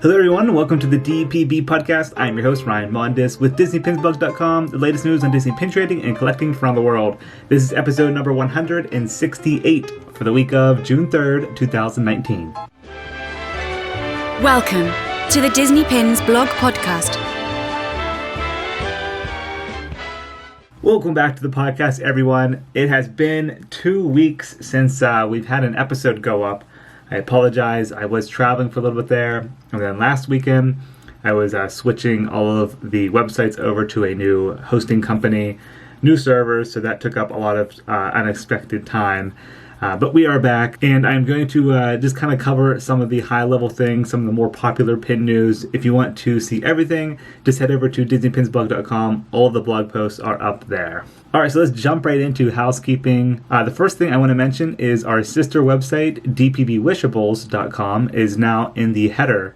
Hello everyone, welcome to the DPB podcast. I'm your host Ryan Mondis with DisneyPinsBlog.com, the latest news on Disney pin trading and collecting from the world. This is episode number 168 for the week of June 3rd, 2019. Welcome to the Disney Pins Blog Podcast. Welcome back to the podcast, everyone. It has been 2 weeks since we've had an episode go up. I apologize. I was traveling for a little bit there, and then last weekend I was switching all of the websites over to a new hosting company, new servers, so that took up a lot of unexpected time. But we are back, and I'm going to just kind of cover some of the high-level things, some of the more popular pin news. If you want to see everything, just head over to DisneyPinsBlog.com. All of the blog posts are up there. All right, so let's jump right into housekeeping. The first thing I want to mention is our sister website, DPBwishables.com, is now in the header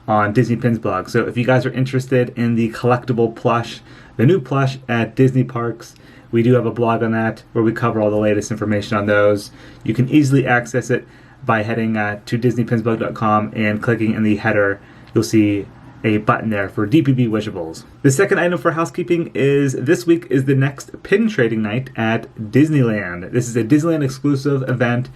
on Disney Pins blog. So if you guys are interested in the collectible plush, the new plush at Disney parks, we do have a blog on that where we cover all the latest information on those. You can easily access it by heading to DisneyPinsBlog.com and clicking in the header. You'll see a button there for DPB Wishables. The second item for housekeeping is this week is the next pin trading night at Disneyland. This is a Disneyland exclusive event,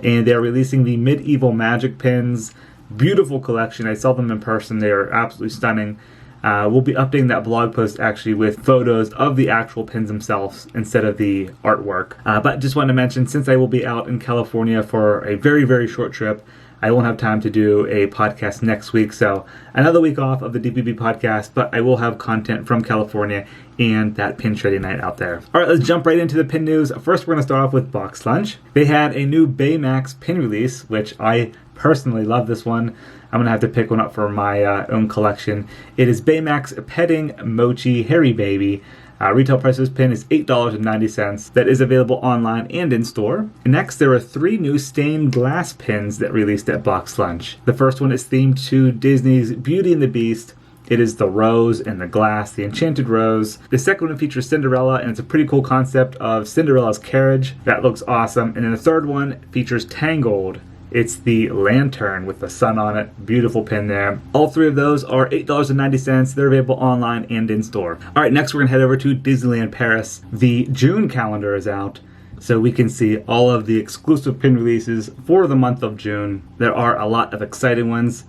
and they're releasing the Medieval Magic pins. Beautiful collection. I saw them in person. They are absolutely stunning. We'll be updating that blog post actually with photos of the actual pins themselves instead of the artwork. But just wanted to mention, since I will be out in California for a very, very short trip, I won't have time to do a podcast next week. So another week off of the DPB podcast, but I will have content from California and that pin trading night out there. All right, let's jump right into the pin news. First, we're going to start off with BoxLunch. They had a new Baymax pin release, which I personally love this one. I'm going to have to pick one up for my own collection. It is Baymax Petting Mochi Hairy Baby. Retail price of this pin is $8.90. That is available online and in store. Next, there are 3 new stained glass pins that released at BoxLunch. The first one is themed to Disney's Beauty and the Beast. It is the rose and the glass, the enchanted rose. The second one features Cinderella, and it's a pretty cool concept of Cinderella's carriage. That looks awesome. And then the third one features Tangled. It's the lantern with the sun on it. Beautiful pin there. All 3 of those are $8.90. They're available online and in store. All right, next we're going to head over to Disneyland Paris. The June calendar is out, so we can see all of the exclusive pin releases for the month of June. There are a lot of exciting ones.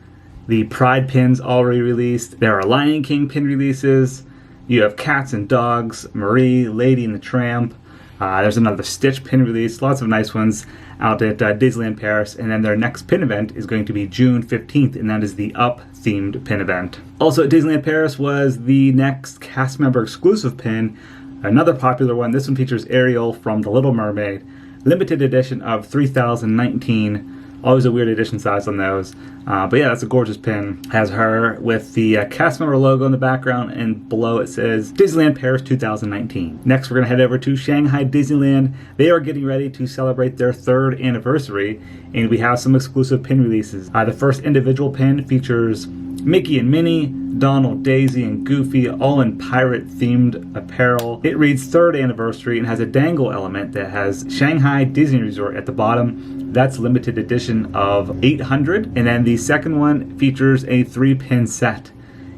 The Pride pins already released. There are Lion King pin releases. You have Cats and Dogs, Marie, Lady and the Tramp. There's another Stitch pin release. Lots of nice ones out at Disneyland Paris. And then their next pin event is going to be June 15th, and that is the Up-themed pin event. Also at Disneyland Paris was the next cast member exclusive pin. Another popular one. This one features Ariel from The Little Mermaid. Limited edition of 3019. Always a weird edition size on those. But yeah, that's a gorgeous pin. Has her with the cast member logo in the background, and below it says Disneyland Paris 2019. Next, we're going to head over to Shanghai Disneyland. They are getting ready to celebrate their 3rd anniversary, and we have some exclusive pin releases. The first individual pin features Mickey and Minnie, Donald, Daisy, and Goofy, all in pirate-themed apparel. It reads 3rd anniversary and has a dangle element that has Shanghai Disney Resort at the bottom. That's limited edition of 800. And then the second one features a 3-pin set,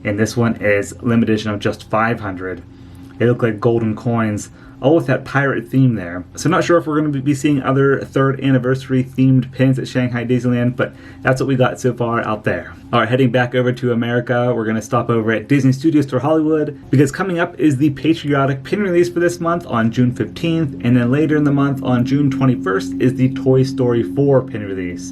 and this one is limited edition of just 500. They look like golden coins, all with that pirate theme there. So not sure if we're going to be seeing other 3rd anniversary themed pins at Shanghai Disneyland, but that's what we got so far out there. All right, heading back over to America, we're going to stop over at Disney Studios Store Hollywood, because coming up is the patriotic pin release for this month on June 15th, and then later in the month on June 21st is the Toy Story 4 pin release.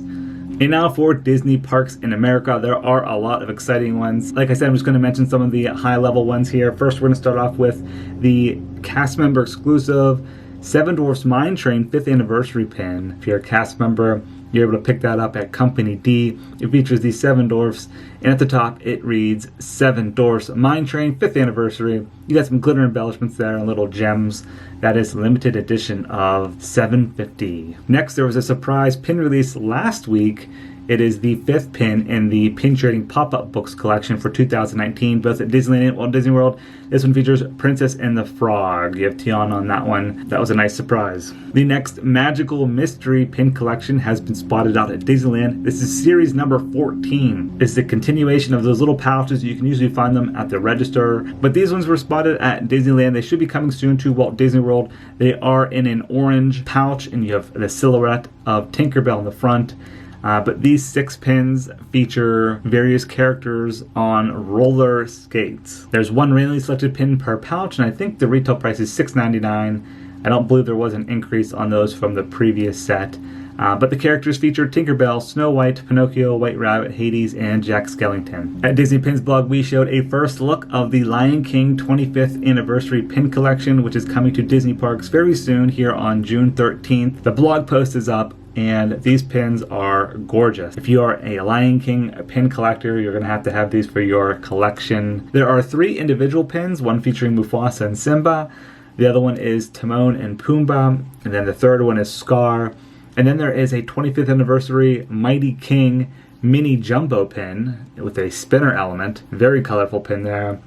And now for Disney parks in America, there are a lot of exciting ones. Like I said, I'm just going to mention some of the high-level ones here. First, we're going to start off with the cast member exclusive Seven Dwarfs Mine Train 5th Anniversary pin. If you're a cast member, you're able to pick that up at Company D. It features the Seven Dwarfs, and at the top it reads Seven Dwarfs Mine Train 5th Anniversary. You got some glitter embellishments there and little gems. That is limited edition of 750. Next, there was a surprise pin release last week, It is the 5th pin in the Pin Trading Pop-Up Books collection for 2019, both at Disneyland and Walt Disney World. This one features Princess and the Frog. You have Tiana on that one. That was a nice surprise. The next Magical Mystery Pin collection has been spotted out at Disneyland. This is series number 14. It's the continuation of those little pouches. You can usually find them at the register, but these ones were spotted at Disneyland. They should be coming soon to Walt Disney World. They are in an orange pouch, and you have the silhouette of Tinkerbell in the front. But these 6 pins feature various characters on roller skates. There's one randomly selected pin per pouch, and I think the retail price is $6.99. I don't believe there was an increase on those from the previous set. But the characters feature Tinkerbell, Snow White, Pinocchio, White Rabbit, Hades, and Jack Skellington. At Disney Pins blog, we showed a first look of the Lion King 25th Anniversary Pin Collection, which is coming to Disney Parks very soon here on June 13th. The blog post is up, and these pins are gorgeous. If you are a Lion King pin collector, you're going to have these for your collection. There are 3 individual pins, one featuring Mufasa and Simba. The other one is Timon and Pumbaa, and then the third one is Scar. And then there is a 25th Anniversary Mighty King mini jumbo pin with a spinner element. Very colorful pin there.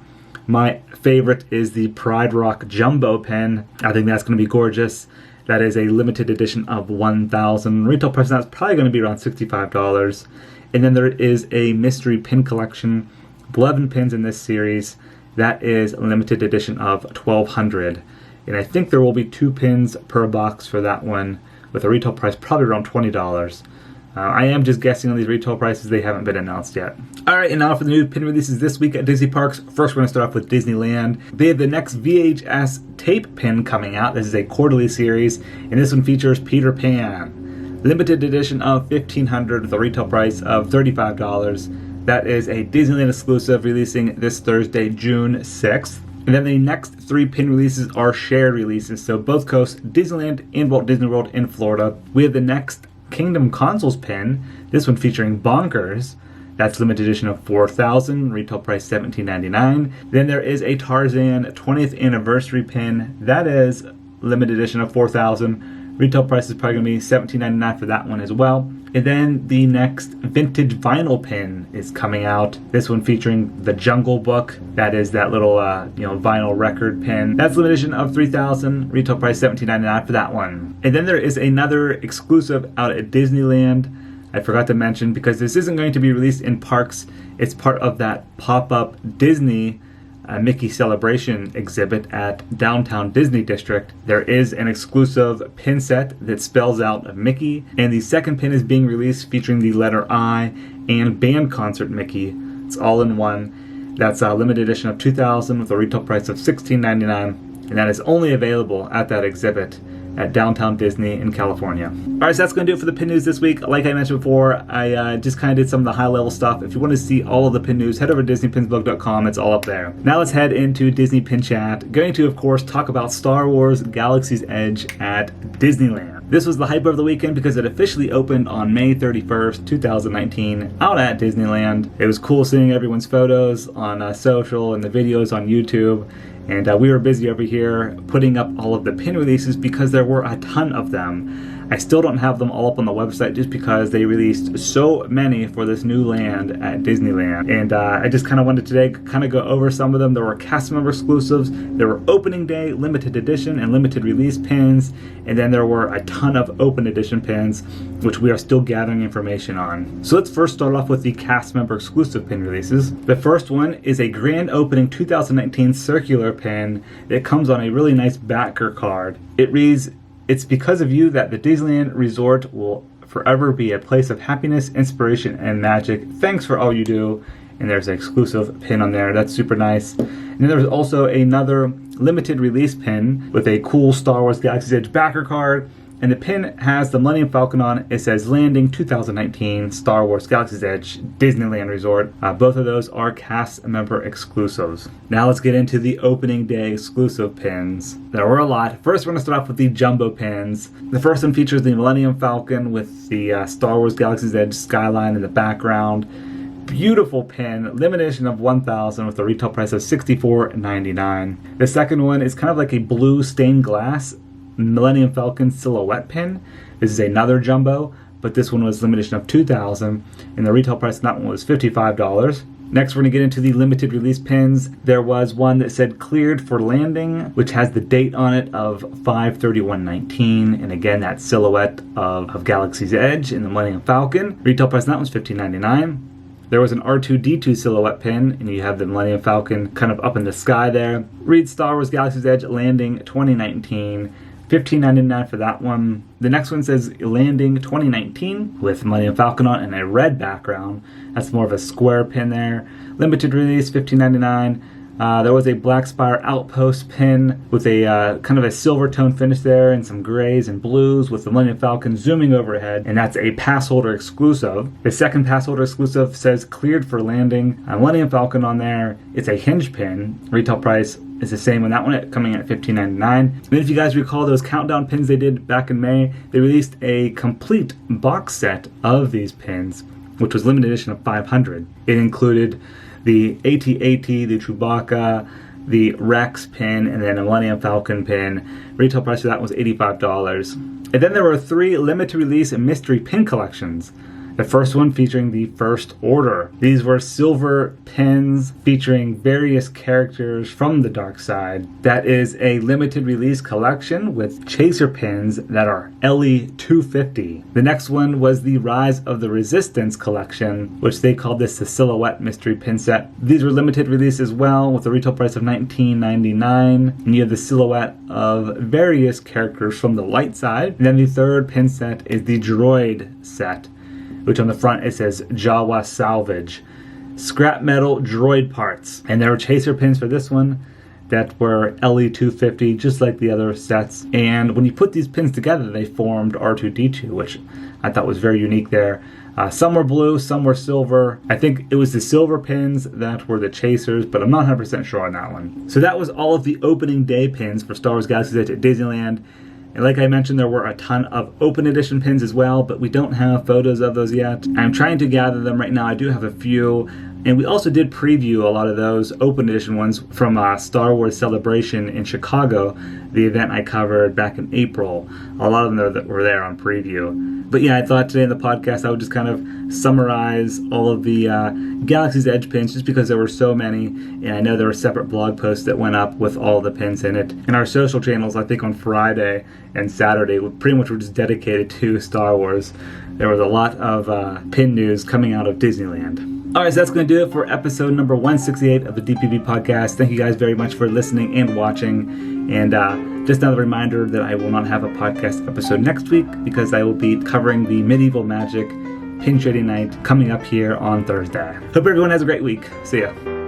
My favorite is the Pride Rock jumbo pin. I think that's going to be gorgeous. That is a limited edition of 1,000. Retail price now is probably going to be around $65. And then there is a mystery pin collection, 11 pins in this series. That is a limited edition of 1,200. And I think there will be 2 pins per box for that one, with a retail price probably around $20. I am just guessing on these retail prices. They haven't been announced yet. Alright, and now for the new pin releases this week at Disney Parks. First, we're going to start off with Disneyland. They have the next VHS tape pin coming out. This is a quarterly series, and this one features Peter Pan. Limited edition of 1,500 with a retail price of $35. That is a Disneyland exclusive releasing this Thursday, June 6th. And then the next 3 pin releases are shared releases, so both coasts, Disneyland and Walt Disney World in Florida. We have the next Kingdom Consoles pin, this one featuring Bonkers. That's limited edition of 4,000, retail price $17.99. Then there is a Tarzan 20th Anniversary pin. That is limited edition of 4,000. Retail price is probably going to be $17.99 for that one as well. And then the next vintage vinyl pin is coming out. This one featuring the Jungle Book. That is that little vinyl record pin. That's limited edition of 3,000. Retail price $17.99 for that one. And then there is another exclusive out at Disneyland. I forgot to mention, because this isn't going to be released in parks. It's part of that pop-up Disney Mickey Celebration exhibit at Downtown Disney District. There is an exclusive pin set that spells out Mickey, and the second pin is being released featuring the letter I and Band Concert Mickey. It's all in one. That's a limited edition of 2,000 with a retail price of $16.99, and that is only available at that exhibit at Downtown Disney in California. Alright, so that's going to do it for the pin news this week. Like I mentioned before, I just kind of did some of the high-level stuff. If you want to see all of the pin news, head over to DisneyPinsBlog.com. It's all up there. Now let's head into Disney Pin Chat. Going to, of course, talk about Star Wars Galaxy's Edge at Disneyland. This was the hype of the weekend because it officially opened on May 31st, 2019, out at Disneyland. It was cool seeing everyone's photos on social and the videos on YouTube. And we were busy over here putting up all of the pin releases because there were a ton of them. I still don't have them all up on the website just because they released so many for this new land at Disneyland. And I just kind of wanted today kind of go over some of them. There were cast member exclusives, there were opening day, limited edition, and limited release pins. And then there were a ton of open edition pins, which we are still gathering information on. So let's first start off with the cast member exclusive pin releases. The first one is a grand opening 2019 circular pin that comes on a really nice backer card. It reads, "It's because of you that the Disneyland Resort will forever be a place of happiness, inspiration, and magic. Thanks for all you do." And there's an exclusive pin on there. That's super nice. And then there's also another limited release pin with a cool Star Wars Galaxy's Edge backer card. And the pin has the Millennium Falcon on it. It says Landing 2019 Star Wars Galaxy's Edge Disneyland Resort. Both of those are cast member exclusives. Now let's get into the opening day exclusive pins. There were a lot. First, we're going to start off with the jumbo pins. The first one features the Millennium Falcon with the Star Wars Galaxy's Edge skyline in the background. Beautiful pin, limited edition of 1,000 with a retail price of $64.99. The second one is kind of like a blue stained glass Millennium Falcon silhouette pin. This is another jumbo, but this one was limited edition of 2,000, and the retail price on that one was $55. Next, we're going to get into the limited release pins. There was one that said cleared for landing, which has the date on it of 5/31/19, and again, that silhouette of Galaxy's Edge in the Millennium Falcon. Retail price on that was $15.99. There was an R2-D2 silhouette pin, and you have the Millennium Falcon kind of up in the sky there. Read Star Wars Galaxy's Edge landing 2019. $15.99 for that one. The next one says Landing 2019 with Millennium Falcon on and a red background. That's more of a square pin there. Limited release, $15.99. There was a Black Spire Outpost pin with a kind of a silver tone finish there and some grays and blues with the Millennium Falcon zooming overhead, and that's a pass holder exclusive. The second pass holder exclusive says cleared for landing. Millennium Falcon on there. It's a hinge pin. Retail price is the same on that one, coming in at $15.99. And if you guys recall those countdown pins they did back in May, they released a complete box set of these pins, which was limited edition of 500. It included the AT-AT, the Chewbacca, the Rex pin, and then a Millennium Falcon pin. Retail price for that was $85. And then there were 3 limited release mystery pin collections. The first one featuring the First Order. These were silver pins featuring various characters from the dark side. That is a limited release collection with chaser pins that are LE250. The next one was the Rise of the Resistance collection, which they called this the Silhouette Mystery Pin Set. These were limited release as well with a retail price of $19.99. And you have the silhouette of various characters from the light side. And then the third pin set is the Droid set, which on the front it says Jawa Salvage. Scrap metal droid parts. And there were chaser pins for this one that were LE250, just like the other sets. And when you put these pins together, they formed R2-D2, which I thought was very unique there. Some were blue, some were silver. I think it was the silver pins that were the chasers, but I'm not 100% sure on that one. So that was all of the opening day pins for Star Wars Galaxy's Edge at Disneyland. And like I mentioned, there were a ton of open edition pins as well, but we don't have photos of those yet. I'm trying to gather them right now. I do have a few. And we also did preview a lot of those open edition ones from Star Wars Celebration in Chicago, the event I covered back in April. A lot of them that were there on preview. But yeah, I thought today in the podcast I would just kind of summarize all of the Galaxy's Edge pins just because there were so many. And I know there were separate blog posts that went up with all the pins in it. And our social channels, I think on Friday and Saturday, pretty much were just dedicated to Star Wars. There was a lot of pin news coming out of Disneyland. Alright, so that's going to do it for episode number 168 of the DPB podcast. Thank you guys very much for listening and watching. And just another reminder that I will not have a podcast episode next week because I will be covering the Medieval Magic Pin Trading Night coming up here on Thursday. Hope everyone has a great week. See ya.